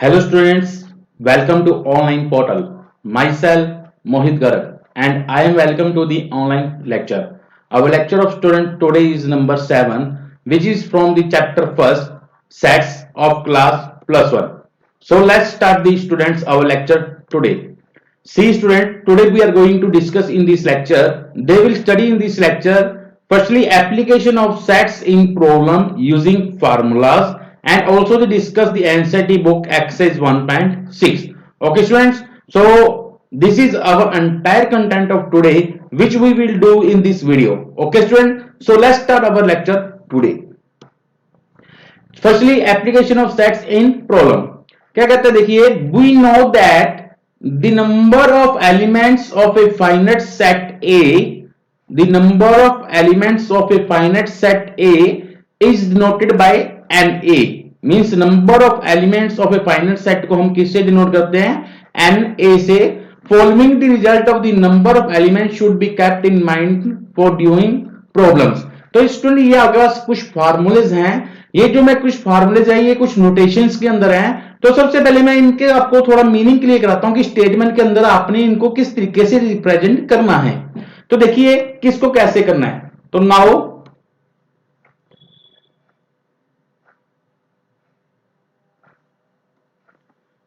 Hello students, welcome to online portal. Myself Mohit Garg and I am welcome to the online lecture. Our lecture of student today is number 7 which is from the chapter first sets of class plus 1. So let's start the students our lecture today. See student, today we are going to discuss in this lecture. They will study in this lecture firstly application of sets in problem using formulas and also they discuss the NCERT book exercise 1.6. Okay students, so this is our entire content of today which we will do in this video. Okay student, so let's start our lecture today. Firstly application of sets in problem. क्या कहते हैं देखिए, we know that the number of elements of a finite set A, the number of elements of a finite set A is denoted by NA. Means number of elements of a finite set को हम किससे denote करते हैं? NA से. Following the result of the number of elements should be kept in mind for doing problems. तो student ये आपके पास कुछ फार्मूलेज हैं. ये जो मैं कुछ फार्मूलेज है ये कुछ नोटेशंस के अंदर हैं. तो सबसे पहले मैं इनके आपको थोड़ा मीनिंग क्लियर कराता हूं कि स्टेटमेंट के अंदर आपने इनको किस तरीके से रिप्रेजेंट करना है. तो देखिए किसको कैसे करना है. तो नाउ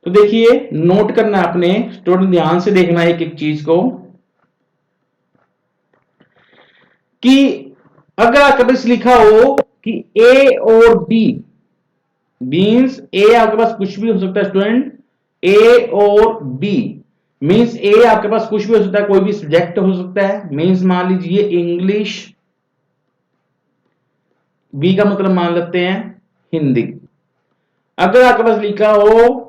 तो देखिए नोट करना है आपने स्टूडेंट, ध्यान से देखना है एक एक चीज को कि अगर आपके पास लिखा हो कि ए और बी मीन्स ए आपके पास कुछ भी हो सकता है स्टूडेंट. ए और बी मीन्स ए आपके पास कुछ भी हो सकता है, कोई भी सब्जेक्ट हो सकता है. मीन्स मान लीजिए इंग्लिश, बी का मतलब मान लेते हैं हिंदी. अगर आपके पास लिखा हो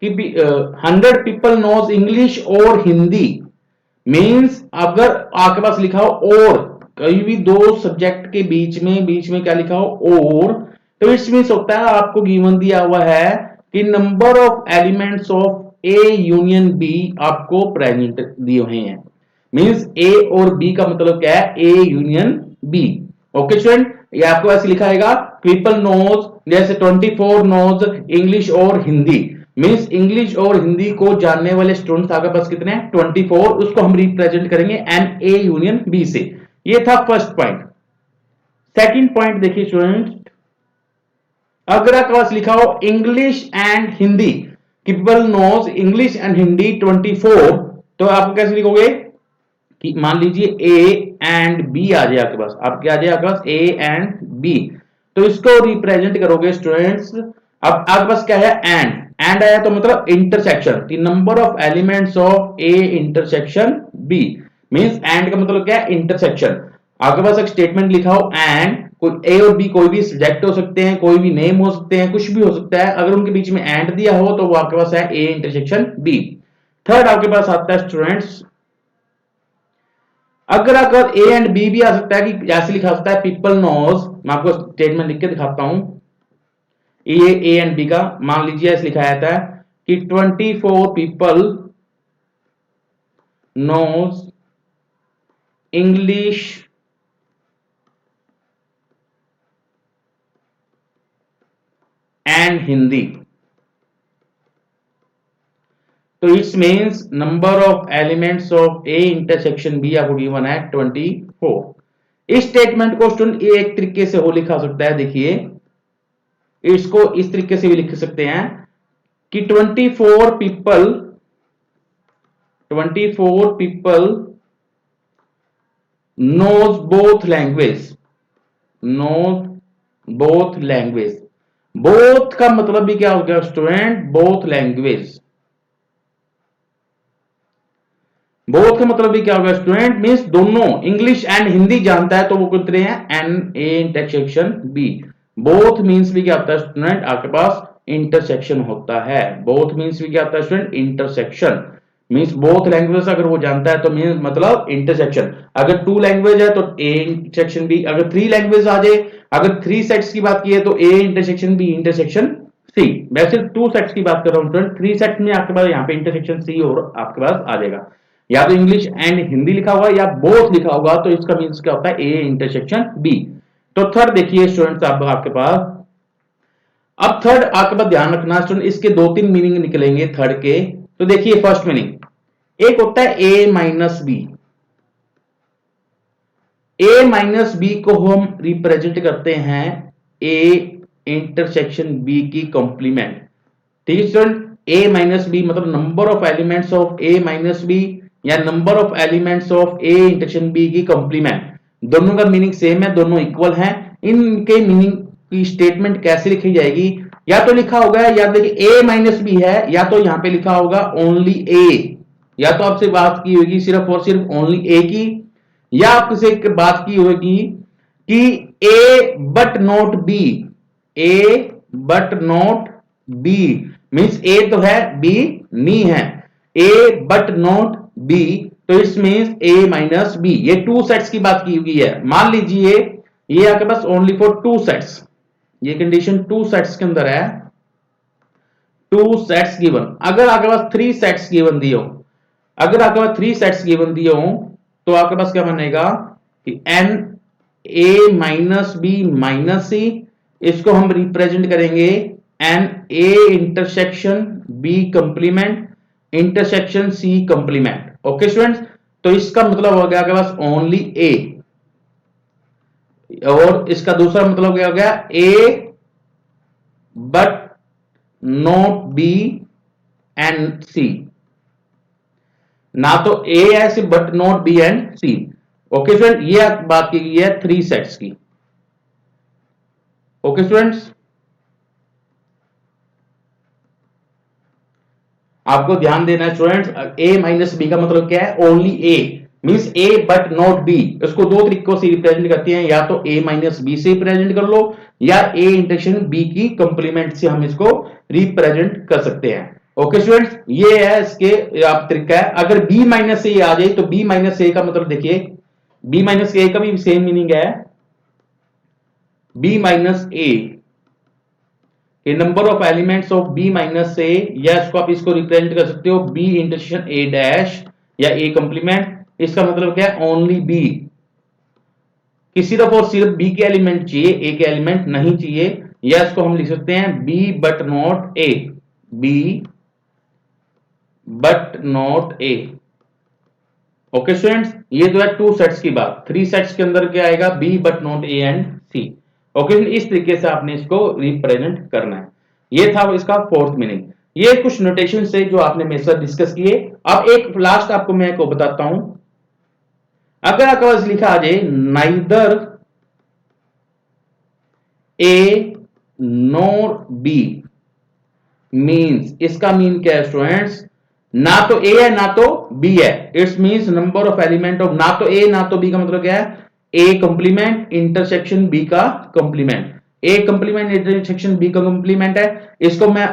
कि 100 पीपल नोज इंग्लिश और हिंदी मीन्स अगर आपके पास लिखा हो और कहीं भी दो सब्जेक्ट के बीच में क्या लिखा हो और, तो इट्स मीन्स होता है आपको गिवन दिया हुआ है कि number of elements of A union B आपको प्रेजेंट दिए हुए हैं. मीन्स ए और बी का मतलब क्या है? A union B. Okay student, ये आपको ऐसे लिखा है पीपल नोज जैसे 24 नोज इंग्लिश और हिंदी. मीन्स इंग्लिश और हिंदी को जानने वाले स्टूडेंट्स आपके पास कितने हैं? 24. उसको हम रिप्रेजेंट करेंगे एन ए यूनियन बी से. ये था फर्स्ट पॉइंट. सेकंड पॉइंट देखिए स्टूडेंट, अगर आपके पास लिखा हो English and Hindi, people knows English and Hindi 24, तो आप कैसे लिखोगे कि मान लीजिए ए एंड बी आ जाए आपके पास. आप क्या आ जाए आपके पास? ए एंड बी. तो इसको रिप्रेजेंट करोगे स्टूडेंट्स. अब आपके पास क्या है? एंड आया तो मतलब intersection, the number of elements of A intersection B. Means and का मतलब क्या है? इंटरसेक्शन. आपके पास एक स्टेटमेंट लिखा हो एंड, कोई ए और बी कोई भी सब्जेक्ट हो सकते हैं, कोई भी नेम हो सकते हैं, कुछ भी हो सकता है. अगर उनके बीच में एंड दिया हो तो वो आपके पास है ए इंटरसेक्शन बी. थर्ड आपके पास आता है स्टूडेंट्स, अगर ए एंड बी भी आ सकता है कि ऐसे लिखा सकता है पीपल नोज. मैं आपको स्टेटमेंट लिख के दिखाता हूं. ये ए एंड बी का मान लीजिए ऐसे लिखा जाता है कि 24 people knows English and Hindi. तो it's means number of elements of A intersection B आपको गिवन है 24. इस स्टेटमेंट को स्टूडेंट एक तरीके से हो लिखा सकता है. देखिए इसको इस तरीके से भी लिख सकते हैं कि 24 people knows both language. Both का मतलब भी क्या हो गया स्टूडेंट? Both language. बोथ का मतलब भी क्या हो गया स्टूडेंट? मींस दोनों इंग्लिश एंड हिंदी जानता है तो वो कितने हैं? N A intersection B. Both means भी क्या होता है स्टूडेंट? आपके पास इंटरसेक्शन होता है. बोथ मींस भी क्या होता है student? Intersection. Means both language अगर वो जानता है तो मींस मतलब इंटरसेक्शन. अगर 2 लैंग्वेज है तो ए इंटरसेक्शन बी. अगर 3 लैंग्वेज आ जाए, अगर 3 सेट्स की बात की है तो A intersection B intersection C. वैसे 2 सेट्स की बात कर रहा हूं स्टूडेंट. 3 सेट्स में आपके पास यहाँ पे इंटरसेक्शन सी और आपके पास आ जाएगा. या तो इंग्लिश एंड हिंदी लिखा हुआ या बोथ लिखा होगा तो इसका मींस क्या होता है? A intersection B. तो थर्ड देखिए स्टूडेंट्स, अब आपके पास अब थर्ड आपके पास ध्यान रखना स्टूडेंट, इसके दो तीन मीनिंग निकलेंगे थर्ड के। तो देखिए फर्स्ट मीनिंग, एक होता है A minus B. A minus B को हम रिप्रेजेंट करते हैं ए इंटरसेक्शन बी की कॉम्प्लीमेंट। ठीक है स्टूडेंट, ए माइनस बी मतलब number of elements of A minus B या number of elements of A intersection B की कॉम्प्लीमेंट। दोनों का मीनिंग सेम है, दोनों इक्वल हैं। इनके मीनिंग की स्टेटमेंट कैसे लिखी जाएगी, या तो लिखा होगा, या देखिए ए माइनस बी है, या तो यहां पे लिखा होगा ओनली ए, या तो आपसे बात की होगी सिर्फ और सिर्फ ओनली ए की, या आपसे बात की होगी कि A but not B, A but not B means A तो है बी नहीं है, ए बट नॉट बी तो it means A minus B. ये टू सेट्स की बात की हुई है। मान लीजिए ये आपके पास ओनली फॉर टू सेट्स, ये कंडीशन टू सेट्स के अंदर है, टू सेट्स गिवन। अगर आपके पास थ्री सेट्स गिवन दिए हो, अगर आपके पास थ्री सेट्स गिवन दिए हो तो आपके पास क्या बनेगा कि n A minus B minus C, इसको हम रिप्रेजेंट करेंगे n A intersection B complement intersection C complement. Okay students, तो इसका मतलब हो गया आपके पास ओनली ए, और इसका दूसरा मतलब क्या हो गया A but not B and C, ना तो ए है सिर्फ but not B and C. Okay student, ये बात की गई है थ्री सेट्स की। ओके स्टूडेंट्स, आपको ध्यान देना है स्टूडेंट्स, ए माइनस बी का मतलब क्या है only A means A but not B. इसको दो तरीकों से रिप्रेजेंट करते हैं, या तो ए माइनस बी से रिप्रेजेंट कर लो, या ए इंटरसेक्शन बी की कंप्लीमेंट से हम इसको रिप्रेजेंट कर सकते हैं। ओके स्टूडेंट्स, ये है इसके आप तरीका है। अगर बी माइनस ए आ जाए तो बी माइनस ए का मतलब देखिए, बी माइनस ए का भी सेम मीनिंग है, B minus A number of elements of B minus A, या इसको आप इसको रिप्रेजेंट कर सकते हो बी इंटरसेक्शन ए डैश या ए कंप्लीमेंट। इसका मतलब क्या है ओनली बी, कि सिर्फ और सिर्फ बी के एलिमेंट चाहिए, ए के एलिमेंट नहीं चाहिए, या इसको हम लिख सकते हैं B but not A, B but not A. Okay students, ये जो है टू सेट्स की बात, थ्री सेट्स के अंदर क्या आएगा B but not A and C. Okay, इस तरीके से आपने इसको रिप्रेजेंट करना है। ये था इसका फोर्थ मीनिंग। ये कुछ नोटेशन से जो आपने मेरे साथ डिस्कस किए। अब एक लास्ट आपको मैं को बताता हूं, अगर आपके पास लिखा आ जाए नाइदर ए नोर बी मीन्स, इसका मीन क्या है स्टूडेंट्स, ना तो ए है ना तो बी है। It's means number of element of ना तो ए ना तो बी का मतलब क्या है ए कंप्लीमेंट इंटरसेक्शन बी का कंप्लीमेंट, ए कंप्लीमेंट इंटरसेक्शन बी का कंप्लीमेंट है। इसको मैं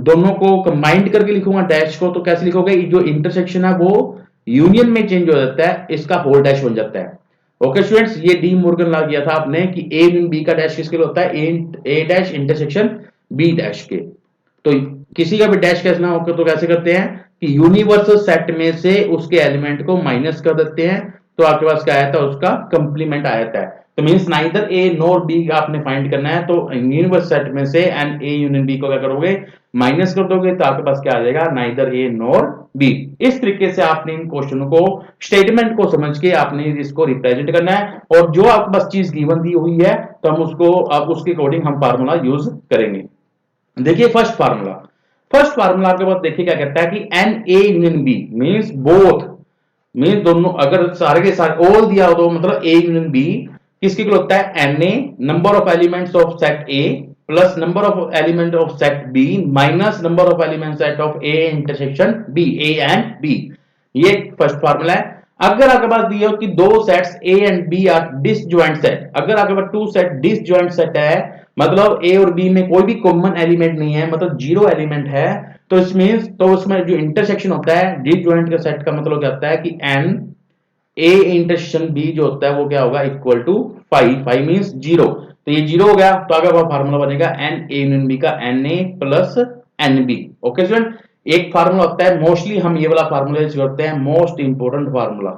दोनों को कंबाइंड करके लिखूंगा डैश को, तो कैसे लिखोगे, जो इंटरसेक्शन है वो यूनियन में चेंज हो जाता है, इसका होल डैश बन जाता है। ओके स्टूडेंट्स, ये डी मोर्गन ला किया था आपने कि ए इन बी का डैश किसके लिए होता है, ए डैश इंटरसेक्शन बी डैश के। तो किसी का भी डैश कैसे ना होकर तो कैसे करते हैं कि यूनिवर्सल सेट में से उसके एलिमेंट को माइनस कर देते हैं, तो आपके पास क्या आया था उसका कंप्लीमेंट आया था। तो means neither A nor B आपने फाइंड करना है, तो यूनिवर्सल सेट में से एन ए यूनियन बी को क्या करोगे माइनस कर दोगे, तो आपके पास क्या आ जाएगा नाइदर ए नॉर बी। इस तरीके से आपने इन क्वेश्चनों को स्टेटमेंट को समझ के आपने इसको रिप्रेजेंट करना है, और जो आपके पास चीज गिवन दी हुई है तो हम उसको अब उसके अकॉर्डिंग हम फार्मूला यूज करेंगे। देखिए फर्स्ट फार्मूला, फर्स्ट फार्मूला आपके पास देखिए क्या कहता है कि n A union B means both, means दोनों अगर सारे के सारे ऑल दिया हो तो मतलब ए यूनियन बी किसके लिए होता है n A number of elements of set A plus number of element of set B minus number of element set of A intersection B, A and B. ये फर्स्ट फार्मूला है। अगर आपके पास दिया हो कि दो सेट्स A and B are disjoint set, अगर आपके पास टू सेट डिसजॉइंट सेट है मतलब ए और बी में कोई भी कॉमन एलिमेंट नहीं है, मतलब जीरो एलिमेंट है, तो इस मींस तो उसमें जो इंटरसेक्शन होता है डिसजॉइंट का सेट का मतलब क्या होता है कि एन ए इंटरसेक्शन बी जो होता है वो क्या होगा इक्वल टू 5, 5 मींस जीरो, तो ये जीरो हो गया, तो आगे फार्मूला बनेगा एन ए यूनियन बी का n A plus n B. Okay student, एक फार्मूला होता है मोस्टली हम ये वाला फार्मूला यूज करते हैं, मोस्ट इंपोर्टेंट फार्मूला,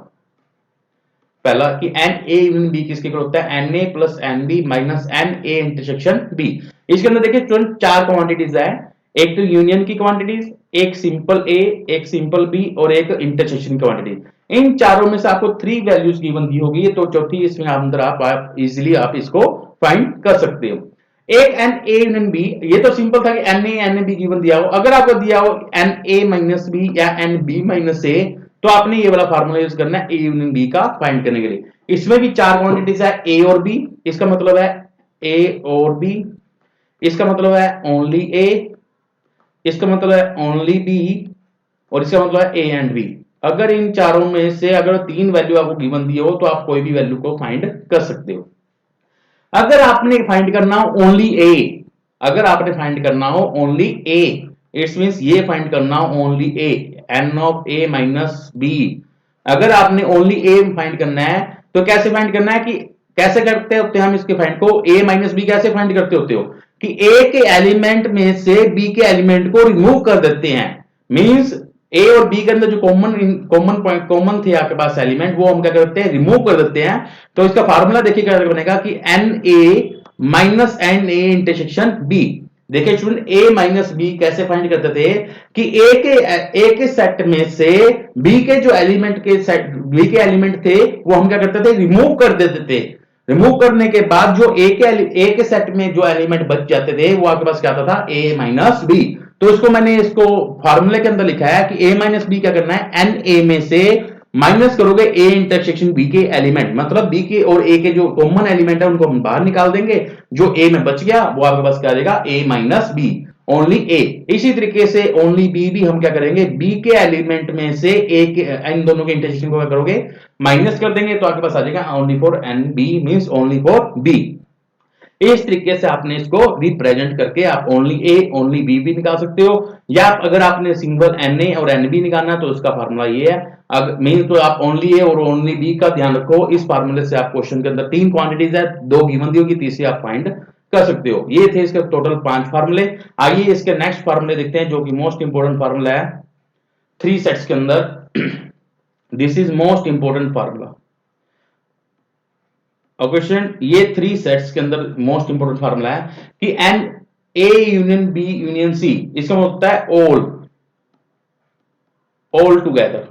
पहला कि एन ए यूनियन बी किसके इक्वल होता है, n A plus n B minus n A intersection B. इसके अंदर देखिए स्टूडेंट चार क्वांटिटीज है, एक तो यूनियन की क्वांटिटीज, एक सिंपल ए, एक सिंपल बी और एक इंटरसेक्शन क्वांटिटी। इन चारों में से आपको 3 वैल्यूज गिवन दी होगी, तो चौथी इसमें अंदर आप इजीली आप इसको फाइंड कर सकते हो। एक एन ए यूनियन बी, ये तो सिंपल था कि एन ए बी गिवन दिया हो, अगर आपको दिया हो एन ए माइनस बी या एन बी माइनस ए, तो आपने ये वाला फार्मूला यूज करना है ए यूनियन बी का फाइंड करने के लिए। इसमें भी चार क्वांटिटीज है ए और बी, इसका मतलब है ए और बी, इसका मतलब है ओनली ए, इसका मतलब है ओनली बी और इसका मतलब है ए एंड बी। अगर इन चारों में से अगर 3 वैल्यू आपको गिवन दी हो तो आप कोई भी वैल्यू को फाइंड कर सकते हो। अगर आपने फाइंड करना हो ओनली ए, अगर आपने फाइंड करना हो ओनली ए, इट्स मींस ये फाइंड करना हो only A, n of A minus B. अगर आपने ओनली ए फाइंड करना है तो कैसे फाइंड करना है, कि कैसे करते होते हैं हम इसके फाइंड को, ए माइनस बी कैसे फाइंड करते होते हो कि ए के एलिमेंट में से बी के एलिमेंट को रिमूव कर देते हैं। मींस ए और बी के अंदर जो कॉमन थे आपके पास एलिमेंट, वो हम क्या करते हैं, रिमूव कर देते हैं। तो इसका फार्मूला देखिए क्या बनेगा कि n A minus n A intersection B. देखिए स्टूडेंट ए माइनस बी कैसे फाइंड करते थे कि ए के सेट में से बी के जो एलिमेंट के सेट, बी के एलिमेंट थे वो हम क्या करते थे, रिमूव कर देते थे। रिमूव करने के बाद जो ए के सेट में जो एलिमेंट बच जाते थे वो आपके पास क्या आता था, ए माइनस बी। तो इसको मैंने इसको फार्मूले के अंदर लिखा है कि ए माइनस बी क्या करना है, एन ए में से माइनस करोगे ए इंटरसेक्शन बी के एलिमेंट, मतलब बी के और ए के जो कॉमन एलिमेंट है उनको हम बाहर निकाल देंगे, जो ए में बच गया वो आपके पास क्या आ जाएगा, ए माइनस बी, ओनली ए। इसी तरीके से ओनली बी भी हम क्या करेंगे, बी के एलिमेंट में से ए के, इन दोनों के इंटरसेक्शन को क्या करोगे, माइनस कर देंगे, तो आपके पास आ जाएगा only for n B, means only for B. इस तरीके से आपने इसको रिप्रेजेंट करके आप ओनली ए ओनली बी भी निकाल सकते हो, या अगर आपने सिंगल एन ए और एन बी निकालना तो उसका फार्मूला ये है। अगर मीन तो आप ओनली ए और ओनली बी का ध्यान रखो, इस फार्मूले से आप क्वेश्चन के अंदर 3 क्वांटिटीज है, 2 गिवन दी होगी, तीसरी आप फाइंड कर सकते हो। ये थे इसके टोटल 5 फार्मूले। आइए इसके नेक्स्ट फार्मूले देखते हैं, जो कि मोस्ट इंपोर्टेंट फार्मूला है 3 सेट्स के अंदर। This is most important formula. Question, ये 3 सेट्स के अंदर मोस्ट इंपोर्टेंट फार्मूला है कि n A union B union C, इसका मतलब होता है ऑल टुगेदर।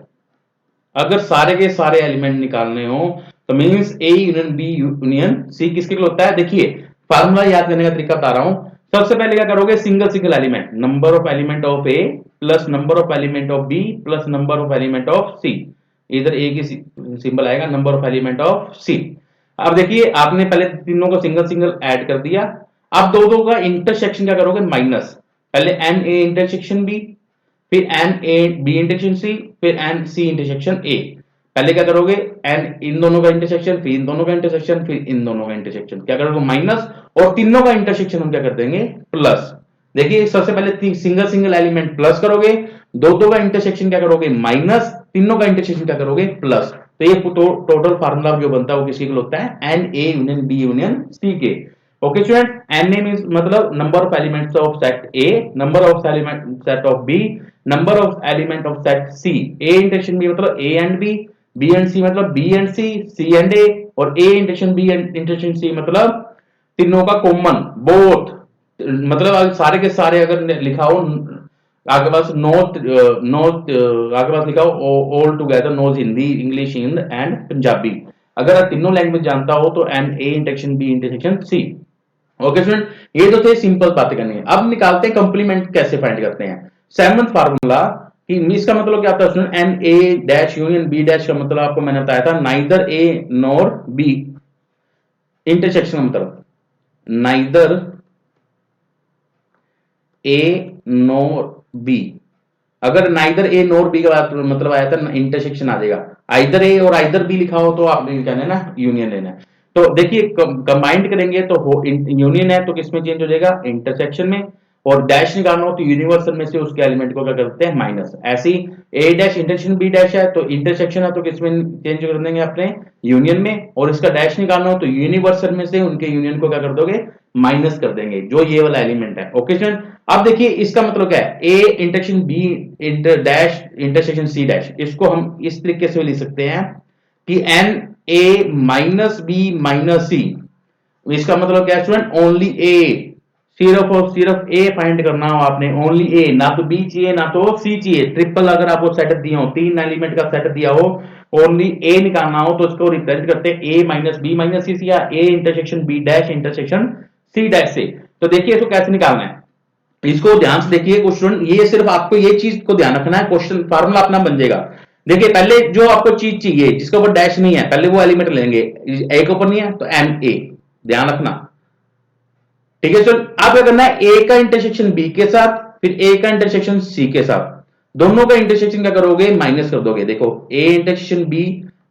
अगर सारे के सारे एलिमेंट निकालने हो तो means A union B union C किसके लिए होता है। देखिए फार्मूला याद करने का तरीका बता रहा हूं। सबसे पहले क्या करोगे, single element, number of element of A plus number of element of B plus number of element of C. इधर ए की सिंबल आएगा, number of element of C. अब देखिए आपने पहले तीनों को सिंगल ऐड कर दिया, अब दो का इंटरसेक्शन क्या करोगे, माइनस। पहले एन ए इंटरसेक्शन बी, फिर n A B intersection C, फिर एन सी इंटरसेक्शन ए। पहले क्या करोगे, एन इन दोनों का इंटरसेक्शन, फिर इन दोनों का इंटरसेक्शन, फिर इन दोनों का इंटरसेक्शन, क्या करोगे माइनस, और तीनों का इंटरसेक्शन हम क्या कर देंगे, प्लस। देखिए सबसे पहले सिंगल एलिमेंट प्लस करोगे, दो का इंटरसेक्शन क्या करोगे, माइनस, तीनों का इंटरसेक्शन क्या करोगे, प्लस। तो ये टोटल फार्मूला जो बनता है वो किसके लिए होता है, n A union B union C के। Okay student, n A means मतलब number of elements of set A, number of element set of B, number of element of set C. A intersection B मतलब A and B and C मतलब B and C and A, और A intersection B and intersection C मतलब तीनों का common, both. मतलब सारे के सारे अगर लिखा हो आगे पास नॉर्थ आगे पास लिखा हो all together knows Hindi English Hind and Punjabi. अगर आप तीनों लैंग्वेज जानता हो तो n A intersection B intersection C. Okay student, ये तो थे सिंपल बातें करनी है। अब निकालते हैं कंप्लीमेंट कैसे फाइंड करते हैं। 7th फार्मूला कि इसका मतलब क्या होता है student, n A dash union B dash का मतलब आपको मैंने बताया था neither A nor B. Intersection का मतलब नाइदर ए नॉर बी। अगर नाइदर ए नॉर बी का मतलब आया था इंटरसेक्शन आ जाएगा, आइदर ए और आइदर बी लिखा हो तो आपने क्या लेना है, यूनियन लेना है। तो देखिए कंबाइंड करेंगे तो यूनियन है तो किसमें चेंज हो जाएगा, इंटरसेक्शन में। और डैश निकालना हो तो यूनिवर्सल में से उसके एलिमेंट को क्या करते हैं, माइनस। ऐसे ही ए डैश इंटरसेक्शन बी डैश है तो इंटरसेक्शन है तो किसमें चेंज कर देंगे, अपने यूनियन में। और इसका डैश निकालना हो तो यूनिवर्सल में से उनके यूनियन को क्या कर दोगे, माइनस कर देंगे, जो ये वाला एलिमेंट है। ओके स्टूडेंट, अब देखिए इसका मतलब क्या है, A intersection B inter dash intersection C dash, इसको हम इस तरीके से लिख सकते हैं कि n A minus B minus C, इसका मतलब क्या स्टूडेंट, ओनली ए, सिर्फ और सिर्फ ए फाइंड करना हो आपने, ओनली ए, ना तो बी चाहिए ना तो सी चाहिए। ट्रिपल अगर आपको सेट दिया हो, 3 एलिमेंट का सेट दिया हो, ओनली ए निकालना हो तो इसको रिप्रेजेंट करते हैं A minus B minus C या A intersection B dash intersection C dash से। तो देखिए इसको कैसे निकालना है, इसको ध्यान से देखिए क्वेश्चन, ये सिर्फ आपको ये चीज को ध्यान रखना है, क्वेश्चन फार्मूला अपना बन जाएगा। देखिए पहले जो आपको चीज चाहिए जिसके ऊपर डैश नहीं है, पहले वो एलिमेंट लेंगे, ए के ऊपर नहीं है तो एन ए, ध्यान रखना, ठीक है। चलो आप क्या करना है, ए का इंटरसेक्शन बी के साथ, फिर ए का इंटरसेक्शन सी के साथ, दोनों का इंटरसेक्शन क्या करोगे, माइनस कर दोगे। देखो A intersection B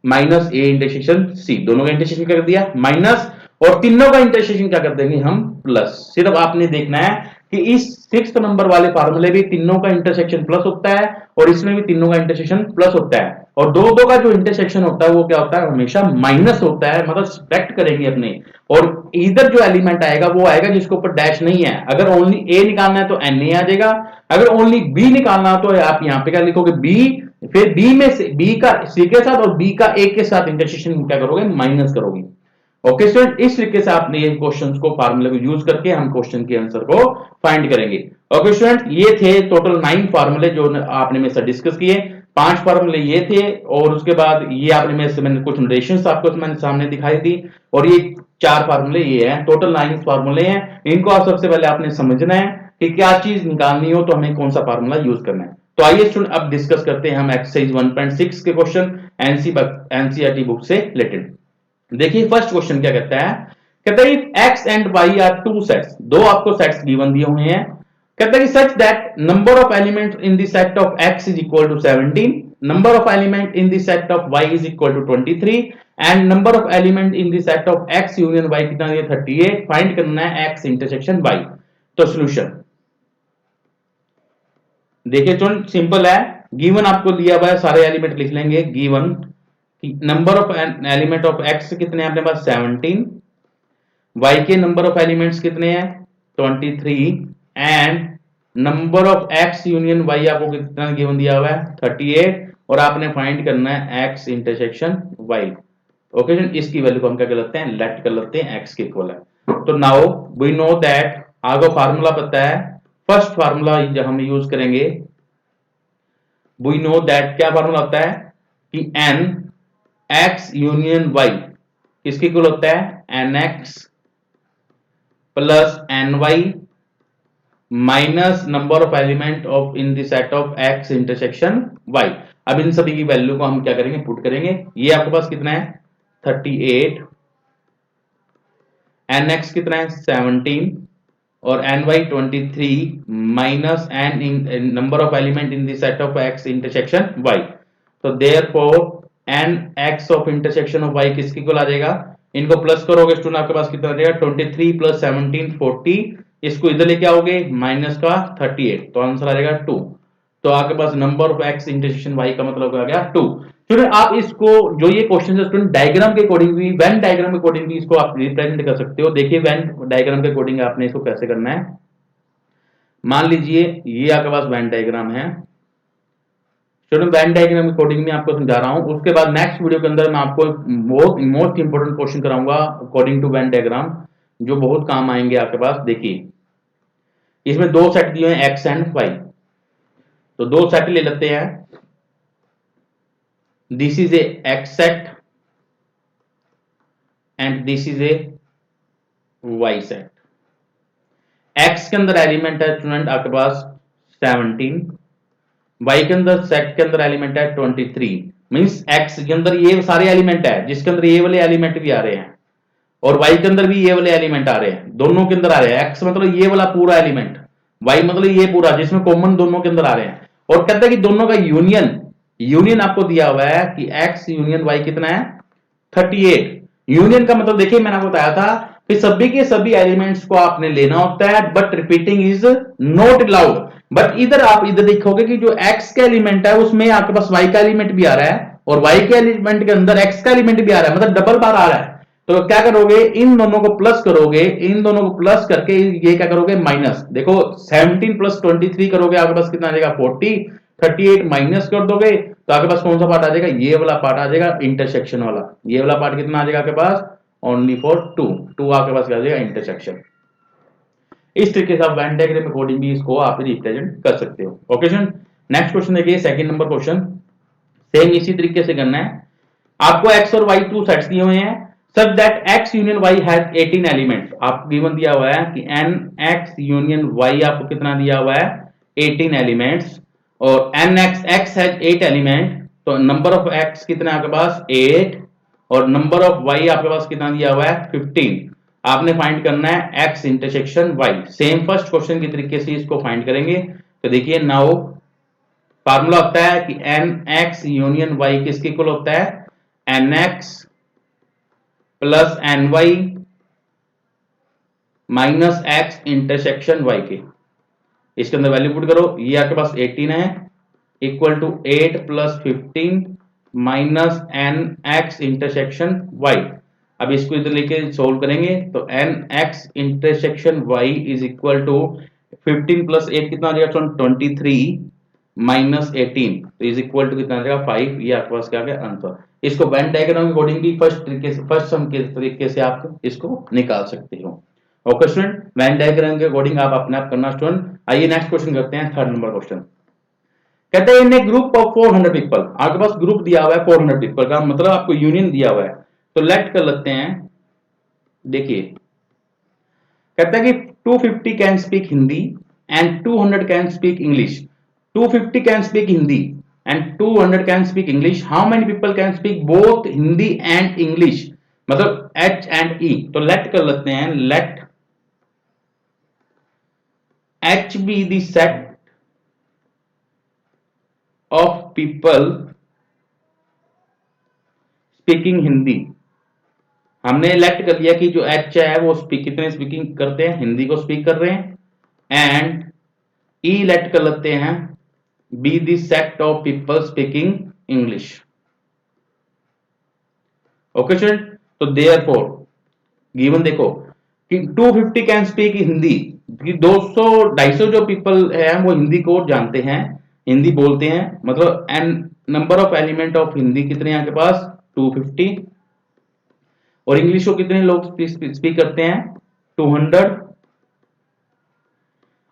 minus A intersection C, दोनों का इंटरसेक्शन क्या कर दिया, माइनस, और तीनों का इंटरसेक्शन क्या कर देंगे हम, प्लस। सिर्फ आपने देखना है कि इस 6th नंबर वाले फार्मूले भी तीनों का इंटरसेक्शन प्लस होता है और इसमें भी तीनों का इंटरसेक्शन प्लस होता है, और दो का जो इंटरसेक्शन होता है वो क्या होता है, हमेशा माइनस होता है, मतलब सब्ट्रैक्ट करेंगे अपने, और इधर जो एलिमेंट आएगा वो आएगा जिसके ऊपर डैश नहीं है। अगर ओनली ए निकालना है तो एन ए आ जाएगा, अगर ओनली बी निकालना तो आप यहां पे क्या लिखोगे, बी, फिर बी में से बी का सी के साथ और बी का ए के साथ इंटरसेक्शन क्या करोगे, माइनस करोगे। ओके स्टूडेंट, इस तरीके से आपने ये क्वेश्चंस को फार्मूले को यूज करके हम क्वेश्चन के आंसर को फाइंड करेंगे। ओके स्टूडेंट, ये थे टोटल 9 फार्मूले जो आपने मेरे साथ डिस्कस किए। 5 फार्मूले ये थे और उसके बाद ये आपने मेरे से मैंने कुछ नोटेशंस आपको मैंने सामने दिखाई दी, और ये 4 फार्मूले ये हैं, टोटल 9 फार्मूले हैं। इनको आप सबसे पहले आपने समझना है कि क्या चीज निकालनी हो तो हमें कौन सा फार्मूला यूज करना है। तो आइए स्टूडेंट अब डिस्कस करते हैं हम एक्सरसाइज 1.6 के क्वेश्चन एनसीईआरटी बुक से रिलेटेड। देखिए फर्स्ट क्वेश्चन क्या कहता है, कहता है x and y are two sets, दो आपको सेट्स गिवन दिए हुए हैं। कहता है कि such that number of elements in the set of x is equal to 17, number of element in the set of y is equal to 23 and number of element in the set of x union y कितना है, 38। Find करना है x intersection y। तो solution देखिए student simple है, given आपको दिया हुआ है, सारे एलिमेंट लिख लेंगे। Given number of element of x कितने हैं अपने पास, 17, y के नंबर ऑफ एलिमेंट्स कितने हैं, 23 and number of x union y आपको कितना गिवन दिया हुआ है, 38, और आपने फाइंड करना है x इंटरसेक्शन y। ओके, इसकी वैल्यू को हम क्या कर लेते हैं, लेट कर लेते हैं x के इक्वल है। तो नाउ वी नो दैट, आगे फार्मूला पता है, फर्स्ट फार्मूला जब हम यूज करेंगे, वी नो दैट क्या फार्मूला होता है कि n x यूनियन y किसके इक्वल होता है, nx plus ny minus number of element of in the set of x intersection y। अब इन सभी की वैल्यू को हम क्या करेंगे, पुट करेंगे। ये आपके पास कितना है, 38, nx कितना है, 17 और ny 23 minus n number of element in the set of x intersection y। तो therefore n X of intersection of y किसके इक्वल आ जाएगा, इनको प्लस करोगे स्टूडेंट आपके पास कितना आ जाएगा, 23 प्लस 17 40, इसको इधर लेके आओगे माइनस का 38, तो आंसर आ जाएगा 2। तो आपके पास number of x intersection y का मतलब आ गया 2। स्टूडेंट आप इसको जो ये क्वेश्चन है स्टूडेंट डायग्राम के अकॉर्डिंग भी, वेन डायग्राम के अकॉर्डिंग भी इसको आप रिप्रेजेंट कर सकते हो। देखिए वेन डायग्राम के अकॉर्डिंग आपने इसको कैसे करना है, मान लीजिए ये आपके पास वेन डायग्राम है, वेन डायग्राम अकॉर्डिंग में आपको समझा रहा हूं। उसके बाद नेक्स्ट वीडियो के अंदर मैं आपको मोस्ट इंपोर्टेंट क्वेश्चन कराऊंगा अकॉर्डिंग टू वेन डायग्राम, जो बहुत काम आएंगे आपके पास। देखिए इसमें दो सेट दिए हैं x एंड y, तो दो सेट ले लेते हैं। This is a x set and this is a y set. x के अंदर एलिमेंट है स्टूडेंट आपके पास 17, y के अंदर सेट के अंदर एलिमेंट है 23, मींस x के अंदर ये सारे एलिमेंट है जिसके अंदर ये वाले एलिमेंट भी आ रहे हैं और y के अंदर भी ये वाले एलिमेंट आ रहे हैं, दोनों के अंदर आ रहे हैं। x मतलब ये वाला पूरा एलिमेंट, y मतलब ये पूरा जिसमें कॉमन दोनों के अंदर आ रहे हैं। और कहता है कि दोनों का यूनियन आपको दिया हुआ है कि x यूनियन y कितना है, 38। यूनियन का मतलब देखिए मैंने आपको बताया था कि सभी के सभी एलिमेंट्स को आपने लेना होता है, but repeating is not allowed. But इधर आप इधर देखोगे कि जो x का एलिमेंट है उसमें आपके पास y का एलिमेंट भी आ रहा है और y के एलिमेंट के अंदर x का एलिमेंट भी आ रहा है, मतलब डबल बार आ रहा है। तो क्या करोगे, इन दोनों को प्लस करोगे, इन दोनों को प्लस करके ये क्या करोगे, माइनस। देखो 17 प्लस 23 करोगे आपके पास कितना आ जाएगा, 40, 38 माइनस कर दोगे तो आपके पास कौन सा पार्ट आ जाएगा, ये वाला पार्ट आ जाएगा इंटरसेक्शन वाला। ये वाला पार्ट कितना आ जाएगा आपके पास, ओनली फॉर 2 आपके पास क्या आ जाएगा इंटरसेक्शन। इस तरीके से आप वेन डायग्राम अकॉर्डिंग भी इसको आप रिप्रेजेंट कर सकते हो। ओके स्टूडेंट, नेक्स्ट क्वेश्चन देखिए, सेकंड नंबर क्वेश्चन सेम इसी तरीके से करना है। आपको x और y टू सेट्स दिए हुए हैं, such that x union y has 18 elements. आपको गिवन दिया हुआ है कि n x यूनियन y आपको कितना दिया हुआ है 18 एलिमेंट्स, और n x हैज 8 एलिमेंट, तो नंबर ऑफ x कितना है आपके पास 8, और नंबर ऑफ y आपके पास कितना दिया हुआ है 15। आपने फाइंड करना है x intersection y। Same first question की तरीके से इसको फाइंड करेंगे। तो देखिए नाउ फार्मूला होता है कि एन एक्स यूनियन वाई किसके इक्वल होता है, n X plus n Y minus X intersection Y के। इसके अंदर वैल्यू पुट करो, ये आपके पास 18 है equal to 8 plus 15 minus n X intersection Y. अब इसको इधर लेके सोल्व करेंगे तो n X intersection Y is equal to 15 plus 8 कितना आ जाएगा 23 माइनस 18, तो इज इक्वल टू कितना आ जाएगा 5। ये आपके पास क्या आ गया आंसर। इसको वेन डायग्राम के अकॉर्डिंग भी फर्स्ट सम के तरीके से आप इसको निकाल सकते हो। ओके स्टूडेंट, वेन डायग्राम के अकॉर्डिंग आप अपने आप करना स्टूडेंट। आइए नेक्स्ट क्वेश्चन करते हैं, थर्ड नंबर क्वेश्चन। कहते हैं in a group of 400 people, आपके पास ग्रुप दिया हुआ है 400 पीपल का, मतलब आपको यूनियन दिया हुआ है। तो लेट कर लेते हैं, देखिए कहता है कि 250 can speak Hindi and 200 can speak English. 250 can speak Hindi and 200 can speak English, how many people can speak both Hindi and English, मतलब एच एंड ई। तो लेट कर लेते हैं, let H be the set of people speaking Hindi. हमने elect कर लिया कि जो एच है वो कितने स्पीकिंग करते हैं, हिंदी को स्पीक कर रहे हैं, एंड ई इलेक्ट कर लेते हैं B the set of people speaking English. Okay student, तो देयरफॉर गिवन देखो कि 250 कैन स्पीक हिंदी, 200 जो पीपल है वो हिंदी को जानते हैं, हिंदी बोलते हैं, मतलब n number of element of Hindi कितने हैं आपके पास 250, और इंग्लिश को कितने लोग स्पीक करते हैं 200,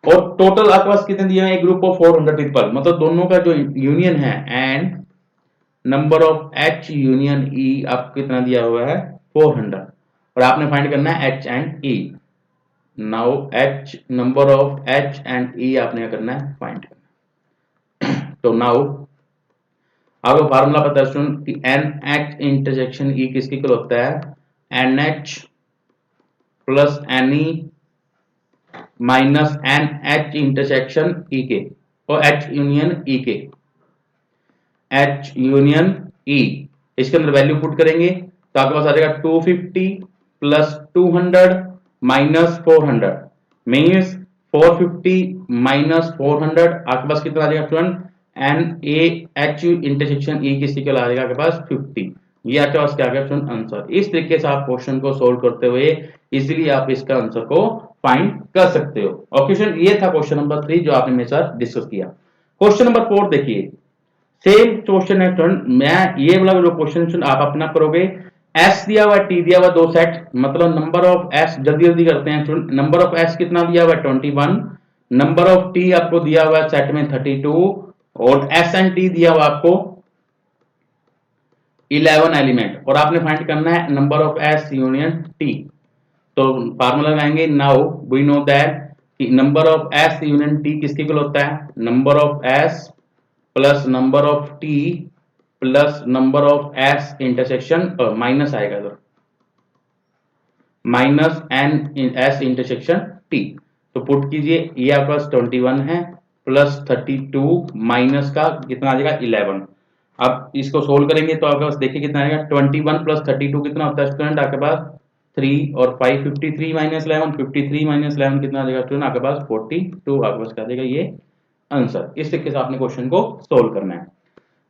और टोटल आपके पास कितने दिए हैं एक ग्रुप ऑफ 400 पीपल, मतलब दोनों का जो यूनियन है, and number of H union E आपको कितना दिया हुआ है 400, और आपने फाइंड करना है H and E. Now H number of H and E आपने करना है फाइंड करना। तो नाउ आपको फार्मूला पता है सुन कि एन एच इंटरसेक्शन ई किसके इक्वल होता है n H plus n E minus n H intersection E के, और एच यूनियन ई के, एच यूनियन ई। इसके अंदर वैल्यू पुट करेंगे तो आपके पास आ जाएगा 250 प्लस 200 माइनस 400 मीन्स 450 माइनस 400 आपके पास कितना आ जाएगा student n A H U intersection E किसके आ जाएगा आपके पास 50। ये आपके पास क्या आ गया स्टूडेंट आंसर। इस तरीके से आप क्वेश्चन को सोल्व करते हुए इजीली आप इसका आंसर को फाइंड कर सकते हो। ओके स्टूडेंट, ये था क्वेश्चन नंबर 3 जो आपने मेरे साथ डिस्कस किया। क्वेश्चन नंबर 4 देखिए, सेम क्वेश्चन है स्टूडेंट, मैं ये वाला जो क्वेश्चन आप अपना करोगे, एस दिया हुआ है टी दिया हुआ दो सेट, मतलब नंबर ऑफ एस जल्दी जल्दी करते हैं स्टूडेंट। नंबर ऑफ एस कितना दिया हुआ है 21, नंबर ऑफ टी आपको दिया हुआ है सेट में 32, और एस एंड टी दिया हुआ आपको 11 एलिमेंट, और आपने फाइंड करना है number of S union T. तो फार्मूला लगाएंगे, नाउ वी नो दैट कि number of S union T किसके इक्वल होता है number of S plus number of T plus number of S intersection, minus आएगा इधर minus n S intersection T. तो put कीजिए, ये आपके पास 21 है प्लस 32 माइनस का कितना आ जाएगा 11। अब इसको सोल्व करेंगे तो आपके पास देखिए कितना आएगा 21 प्लस 32 कितना होता है स्टूडेंट आपके पास 3, और 5 53 माइनस 11, 53 माइनस 11 कितना आ जाएगा स्टूडेंट आपके पास 42, आपके पास क्या आ जाएगा ये आंसर। इस तरीके से आपने क्वेश्चन को सोल्व करना है।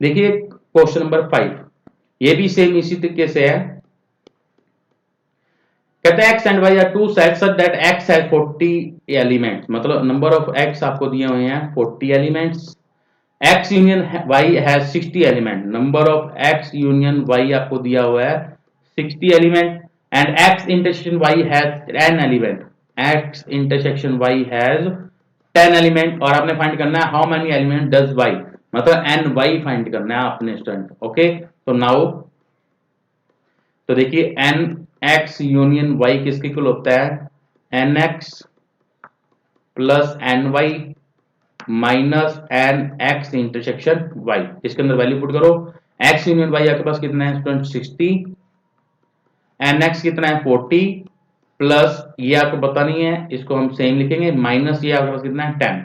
देखिए क्वेश्चन नंबर 5, ये भी सेम इसी तरीके से है। कहते हैं x and y are two sets such that x has 40 elements, मतलब नंबर ऑफ x आपको दिए हुए हैं 40 elements, X union Y has 60 element, number of X union Y आपको दिया हुआ है 60 element, and X intersection Y has 10 element, X intersection Y has 10 element, और आपने फाइंड करना है how many element does Y, मतलब एन वाई फाइंड करना है आपने स्टूडेंट। ओके, तो नाउ तो देखिए एन एक्स यूनियन वाई किसके इक्वल होता है, n X plus n Y minus n X intersection Y. इसके अंदर वैल्यू पुट करो, एक्स यूनियन वाई आपके पास कितना है स्टूडेंट 60, एन एक्स कितना है 40, प्लस ये आपको पता नहीं है इसको हम सेम लिखेंगे, माइनस ये आपके पास कितना है 10,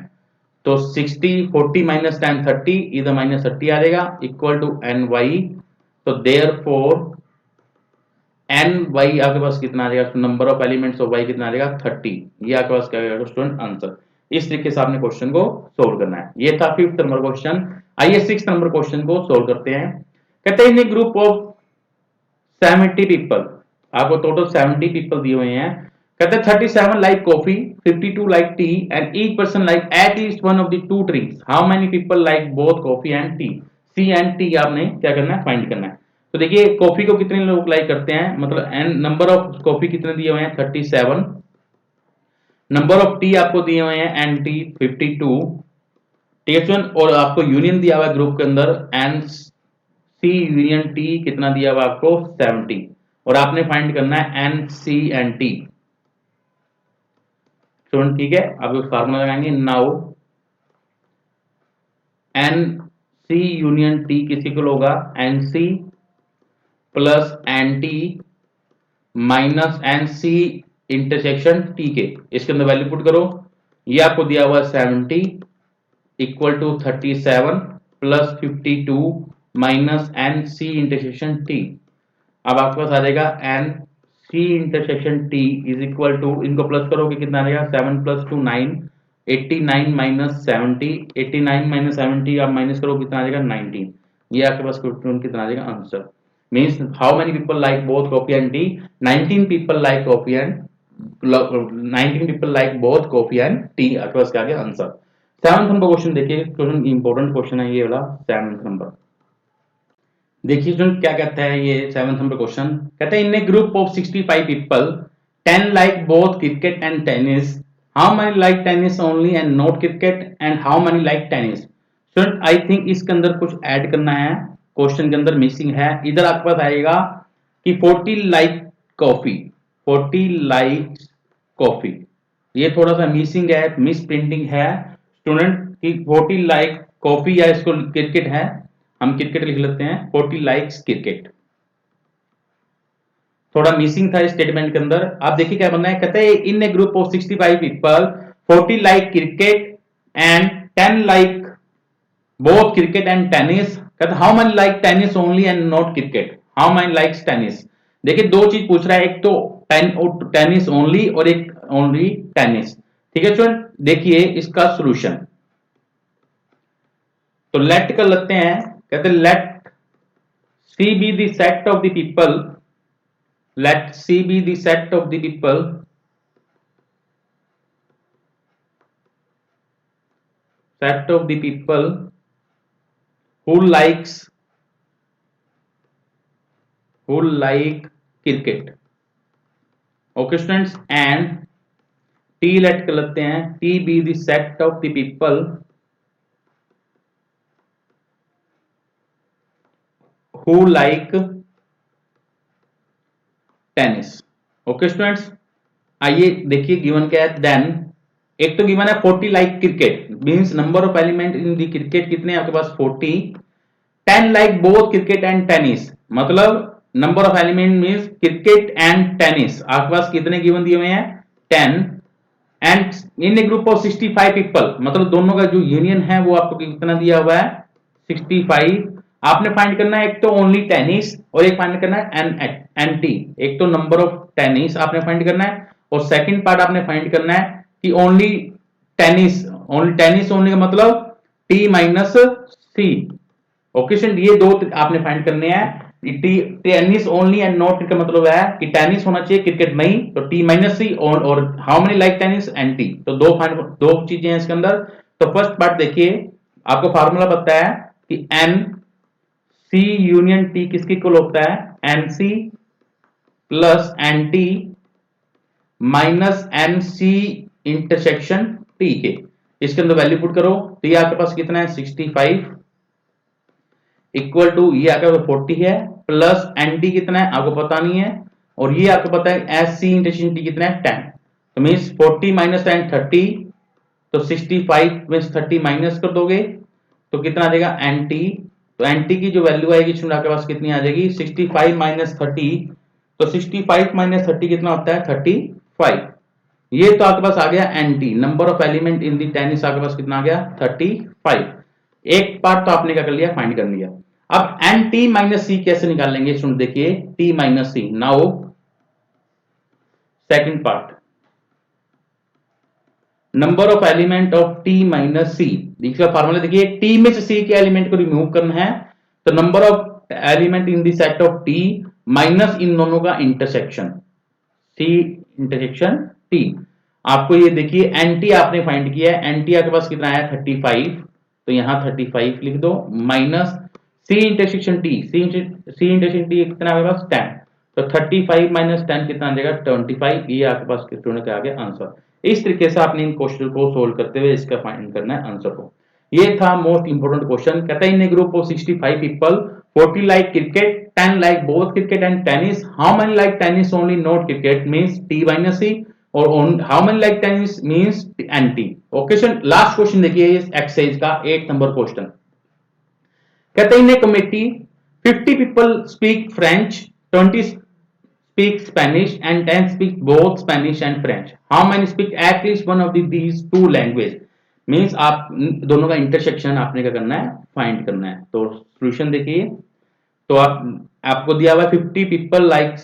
तो 60 40 माइनस 10 30, इधर माइनस 30 आ जाएगा, इक्वल टू एन वाई। तो देयरफॉर एन वाई आपके पास कितना आ जाएगा, number of elements of Y कितना आ जाएगा 30, ये आपके पास क्या आएगा स्टूडेंट आंसर। इस तरीके से आपने क्वेश्चन को सोल्व करना है। ये था 5th नंबर क्वेश्चन। आइए 6th नंबर क्वेश्चन को सोल्व करते हैं। कहते हैं in a group of 70 people, आपको टोटल 70 पीपल दिए हुए हैं। कहते हैं 37 like coffee, 52 like tea, and each person like at least one of the two drinks, how many people like both coffee and tea. C and T आपने क्या करना है, फाइंड करना है। तो देखिए कॉफी को कितने लोग लाइक करते हैं, मतलब एन नंबर ऑफ कॉफी कितने दिए हुए हैं 37, नंबर ऑफ टी आपको दिए हुए हैं एन टी 52, ठीक है, और आपको यूनियन दिया हुआ है ग्रुप के अंदर एन सी यूनियन टी कितना दिया हुआ आपको 70, और आपने फाइंड करना है n C n T. Student ठीक है, आप फार्मूला लगाएंगे, now n C union T किसी को होगा n C plus n T minus n C intersection T के। इसके अंदर वैल्यू पुट करो, ये आपको दिया हुआ है 70 equal to 37 plus 52 minus n C intersection T. अब आपके पास आ जाएगा n C intersection T is equal to, इनको प्लस करोगे कितना आ जाएगा 7 प्लस 2 9, 89 माइनस 70, 89 माइनस 70 आप माइनस करो कितना आ जाएगा 19। ये आपके पास कितना आ जाएगा answer. Means how many people like both coffee and T, 19 people like coffee and 19 people like both coffee and T, आपके पास क्या आ गया आंसर। 7th नंबर क्वेश्चन देखिए, क्वेश्चन इंपॉर्टेंट क्वेश्चन है ये वाला 7th नंबर। देखिए स्टूडेंट क्या कहता है ये 7th नंबर क्वेश्चन, कहता है in a group of 65 people 10 like both cricket and tennis, how many like tennis only and not cricket, and how many like tennis. Student I think इसके अंदर कुछ ऐड करना है, क्वेश्चन के अंदर missing है। इधर आपके पास आएगा कि 40 लाइक कॉफी, 40 लाइक कॉफी, ये थोड़ा सा मिसिंग है, मिस प्रिंटिंग है स्टूडेंट कि 40 लाइक कॉफी, या इसको क्रिकेट है, हम क्रिकेट लिख लेते हैं 40 लाइक्स क्रिकेट, थोड़ा मिसिंग था इस स्टेटमेंट के अंदर। आप देखिए क्या बनना है, कहते हैं in a group of 65 people 40 like cricket and 10 like both cricket and tennis, कहते how many like tennis only and not cricket, how many likes tennis. देखिए दो चीज पूछ रहा है, एक तो टेनिस ओनली और एक ओनली टेनिस, ठीक है स्टूडेंट। देखिए इसका सॉल्यूशन तो लेट कर लेते हैं, कहते late C be the set of the people, let C be the set of the people who like cricket, okay students, and T let कर लेते हैं, T be the set of the people who like tennis, okay students. आइए देखिए given क्या है, then एक तो given है 40 like cricket, means number of element in the cricket कितने हैं आपके पास 40, 10 like both cricket and tennis, मतलब number of element means cricket and tennis आपके पास कितने गिवन दिए हुए हैं 10, and in a group of 65 people, मतलब दोनों का जो यूनियन है वो आपको कितना दिया हुआ है 65। आपने फाइंड करना है एक तो ओनली टेनिस और एक फाइंड करना है एन टी, एक तो नंबर ऑफ टेनिस आपने फाइंड करना है और सेकंड पार्ट आपने फाइंड करना है कि ओनली टेनिस ओनली का मतलब टी माइनस सी, ओके स्टूडेंट। ये दो आपने फाइंड करने हैं, टेनिस ओनली एंड नॉट का मतलब है कि टेनिस होना चाहिए क्रिकेट नहीं, तो टी माइनस सी और how many like tennis and T, तो दो चीजें हैं इसके अंदर। तो फर्स्ट पार्ट देखिए, आपको फार्मूला पता है कि एन सी यूनियन टी किसके इक्वल होता है, n C plus n T minus n C intersection T के। इसके अंदर वैल्यू पुट करो तो ये आपके पास कितना है 65 इक्वल टू ये आपका 40 है प्लस एन टी कितना है आपको पता नहीं है, और ये आपको पता है एस सी इंटरसेक्शन टी कितना है 10, तो मीन्स 40 माइनस 10 30, तो 65 में 30 माइनस कर दोगे तो कितना आ जाएगा एन टी, तो एन टी की जो वैल्यू आएगी स्टूडेंट आपके पास कितनी आ जाएगी 65 माइनस 30, तो 65 माइनस 30 कितना होता है 35। ये तो आपके पास आ गया n T, number of element in the tennis आपके पास कितना आ गया 35। एक पार्ट तो आपने क्या कर लिया फाइंड कर लिया। अब एन टी माइनस सी कैसे निकालेंगे स्टूडेंट, देखिए T minus C. Now second part, number of element of T minus C, इसका फार्मूला देखिए टी में से सी के एलिमेंट को रिमूव करना है, तो number of element in the set of T minus इन दोनों का इंटरसेक्शन, सी इंटरसेक्शन टी। आपको ये देखिए एन टी आपने फाइंड किया है, एन टी आपके पास कितना है 35, तो यहां 35 लिख दो minus C intersection T, C intersection T कितना आपके पास 10, तो 35 माइनस 10 कितना आ जाएगा 25। ये आपके पास स्टूडेंट का आ गया आंसर। इस तरीके से आपने इन क्वेश्चन को सोल्व करते हुए इसका फाइंड करना है आंसर को। ये था मोस्ट इंपोर्टेंट क्वेश्चन। कहता है in a group of 65 people 40 like cricket, 10 like both cricket and tennis, how many like tennis only not cricket means T minus C, और how many like tennis means n T. Okay, last question देखिए इस exercise का 8 number question. कहते हैं in a committee 50 people speak French, 20 speak Spanish and 10 speak both Spanish and French. How many speak at least one of these two language? Means आप दोनों का intersection आपने क्या करना है फाइंड करना है। तो सॉल्यूशन देखिए, तो आपको दिया हुआ है 50 people like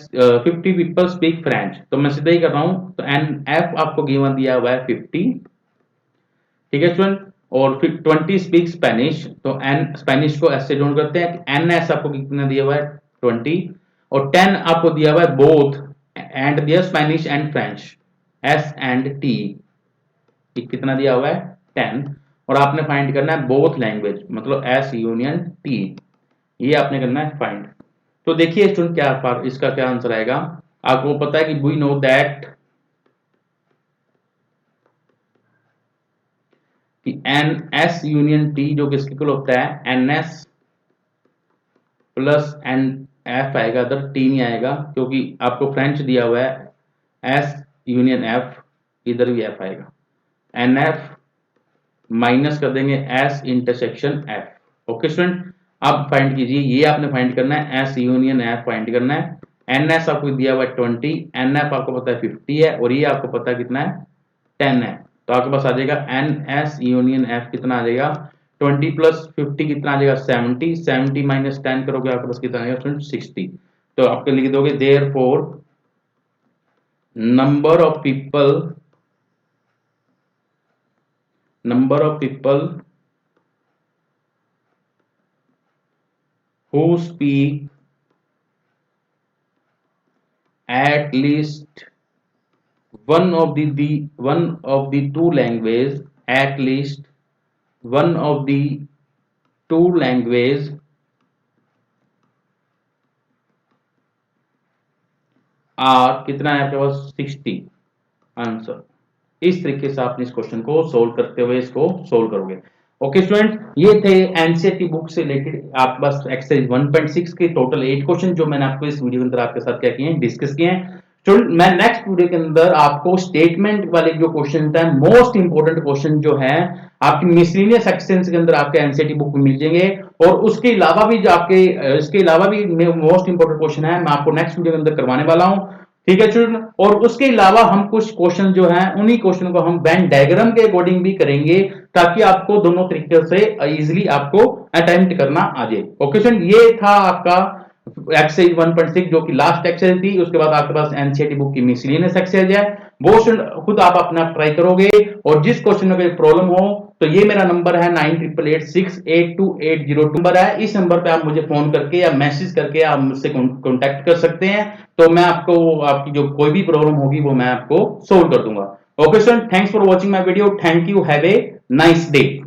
50 people speak French, तो मैं सीधा ही कर रहा हूं, तो एन एफ आपको गिवन दिया हुआ है 50, ठीक है स्टूडेंट, और फिर 20 स्पीक स्पेनिश, तो एन स्पेनिश को एस से जोड़ करते हैं, एन एस आपको कितना दिया हुआ है 20, और 10 आपको दिया हुआ है बोथ एंड दिया Spanish and French, S and T कितना दिया हुआ है 10, और आपने फाइंड करना है बोथ लैंग्वेज मतलब एस यूनियन टी, ये आपने करना है फाइंड। तो देखिए स्टूडेंट क्या इसका क्या आंसर आएगा। आपको पता है कि वी नो दैट कि एन एस यूनियन टी जो किसके इक्वल होता है n S plus n F आएगा, इधर टी नहीं आएगा क्योंकि आपको फ्रेंच दिया हुआ है एस यूनियन एफ, इधर भी एफ आएगा, एन एफ माइनस कर देंगे S intersection F. Okay student, अब फाइंड कीजिए, ये आपने फाइंड करना है एस यूनियन एफ फाइंड करना है। एन एस आपको दिया हुआ है 20, एन एफ आपको पता है 50 है, और ये आपको पता है कितना है 10 है, तो आपके पास आ जाएगा एन एस यूनियन एफ कितना आ जाएगा 20 प्लस 50 कितना आ जाएगा 70, 70 माइनस 10 करोगे आपके पास कितना आ जाएगा 60। तो आपके लिख दोगे therefore number of people who speak at least one of the two language, at least one of the two language are कितना है आपके पास 60 आंसर। इस तरीके से आपने इस क्वेश्चन को सोल्व करते हुए इसको सोल्व करोगे। ओके स्टूडेंट, ये थे एनसीईआरटी बुक से रिलेटेड आप बस एक्सरसाइज 1.6 के टोटल 8 क्वेश्चन जो मैंने आपको इस वीडियो के अंदर आपके साथ क्या किए हैं डिस्कस किए हैं। स्टूडेंट मैं नेक्स्ट वीडियो के अंदर आपको स्टेटमेंट वाले जो क्वेश्चन है मोस्ट इंपोर्टेंट क्वेश्चन जो है आपकी मिसलिनियस सेक्शंस के अंदर आपके एनसीईआरटी बुक में मिल जाएंगे, और उसके अलावा भी जो आपके इसके अलावा भी मोस्ट इंपोर्टेंट क्वेश्चन है मैं आपको नेक्स्ट वीडियो के अंदर करवाने वाला हूं, ठीक है स्टूडेंट। और उसके अलावा हम कुछ क्वेश्चन जो हैं उन्हीं क्वेश्चन को हम वेन डायग्राम के अकॉर्डिंग भी करेंगे ताकि आपको दोनों तरीके से इजीली आपको अटेम्प्ट करना आ जाए। ओके स्टूडेंट, ये था आपका एक्सरसाइज 1.6 जो कि लास्ट एक्सरसाइज थी। उसके बाद आपके पास एनसीईआरटी बुक की मिसलेनियस एक्सरसाइज है, वो खुद आप अपना ट्राई करोगे, और जिस क्वेश्चन में कोई प्रॉब्लम हो तो ये मेरा नंबर है 9888682802 नंबर है, इस नंबर पे आप मुझे फोन करके या मैसेज करके आप मुझसे कांटेक्ट कर सकते हैं, तो मैं आपको आपकी जो कोई भी प्रॉब्लम होगी वो मैं आपको सोल्व कर दूंगा। Okay student, thanks for watching my video, thank you, have a nice day.